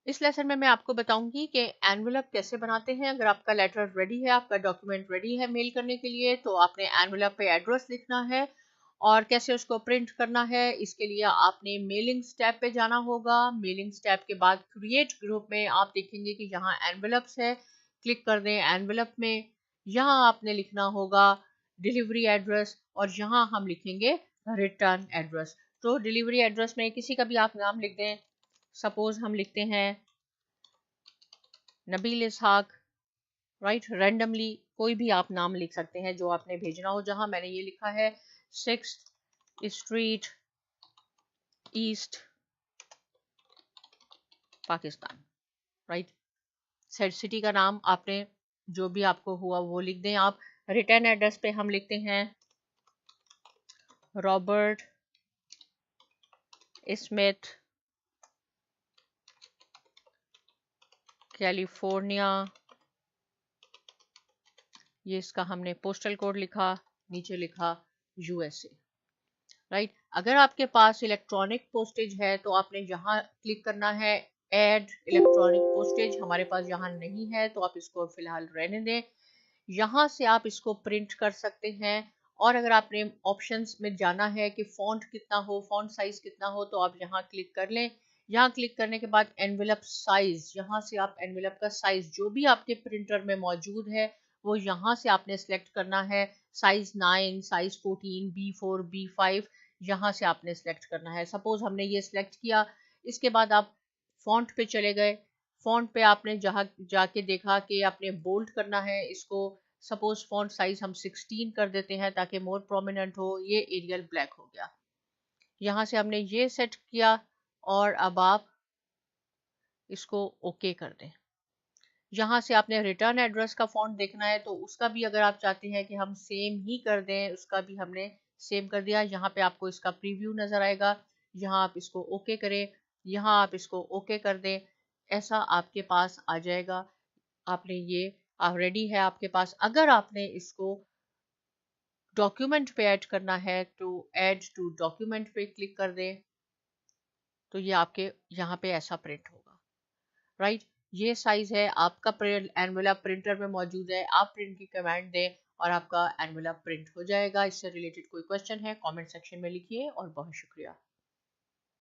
इस लेसन में मैं आपको बताऊंगी कि एनवेलप कैसे बनाते हैं। अगर आपका लेटर रेडी है, आपका डॉक्यूमेंट रेडी है मेल करने के लिए, तो आपने एनवेलप पे एड्रेस लिखना है और कैसे उसको प्रिंट करना है। इसके लिए आपने मेलिंग स्टेप पे जाना होगा। मेलिंग स्टेप के बाद क्रिएट ग्रुप में आप देखेंगे कि यहाँ एनवेलप्स है, क्लिक कर दें एनवेलप में। यहाँ आपने लिखना होगा डिलीवरी एड्रेस और यहाँ हम लिखेंगे रिटर्न एड्रेस। तो डिलीवरी एड्रेस में किसी का भी आप नाम लिख दें। सपोज हम लिखते हैं नबील इसहाक, राइट, रैंडमली कोई भी आप नाम लिख सकते हैं जो आपने भेजना हो। जहां मैंने ये लिखा है 6th street east Pakistan, right. Set city का नाम आपने जो भी आपको हुआ वो लिख दें आप। रिटर्न एड्रेस पे हम लिखते हैं रॉबर्ट स्मिथ, कैलिफोर्निया। ये इसका हमने पोस्टल कोड लिखा, नीचे लिखा यूएसए, राइट। अगर आपके पास इलेक्ट्रॉनिक पोस्टेज है तो आपने यहाँ क्लिक करना है ऐड इलेक्ट्रॉनिक पोस्टेज। हमारे पास यहाँ नहीं है तो आप इसको फिलहाल रहने दें। यहाँ से आप इसको प्रिंट कर सकते हैं। और अगर आपने ऑप्शंस में जाना है कि फ़ॉन्ट कितना हो, फ़ॉन्ट साइज कितना हो, तो आप यहाँ क्लिक कर लें। यहाँ क्लिक करने के बाद एनवेलप साइज, यहाँ से आप एनवेलप का साइज जो भी आपके प्रिंटर में मौजूद है वो यहाँ से आपने सेलेक्ट करना है। साइज 9, साइज 14, B4, B5 यहाँ से आपने सेलेक्ट करना है। सपोज हमने ये सिलेक्ट किया, इसके बाद आप फॉन्ट पे चले गए। फॉन्ट पे आपने जहाँ जाके देखा कि आपने बोल्ड करना है इसको। सपोज फॉन्ट साइज हम 16 कर देते हैं ताकि मोर प्रोमिनेंट हो। ये एरियल ब्लैक हो गया। यहाँ से हमने ये सेट किया और अब आप इसको ओके कर दें। यहाँ से आपने रिटर्न एड्रेस का फॉन्ट देखना है तो उसका भी अगर आप चाहते हैं कि हम सेम ही कर दें, उसका भी हमने सेम कर दिया। यहाँ पे आपको इसका प्रीव्यू नज़र आएगा, यहाँ आप इसको ओके करें, यहाँ आप इसको ओके कर दें। ऐसा आपके पास आ जाएगा। आपने ये रेडी है आपके पास। अगर आपने इसको डॉक्यूमेंट पे ऐड करना है तो ऐड टू डॉक्यूमेंट पे क्लिक कर दें, तो ये आपके यहाँ पे ऐसा प्रिंट होगा, राइट। ये साइज है आपका, एनवेलप प्रिंटर में मौजूद है। आप प्रिंट की कमांड दें और आपका एनवेलप प्रिंट हो जाएगा। इससे रिलेटेड कोई क्वेश्चन है कमेंट सेक्शन में लिखिए और बहुत शुक्रिया।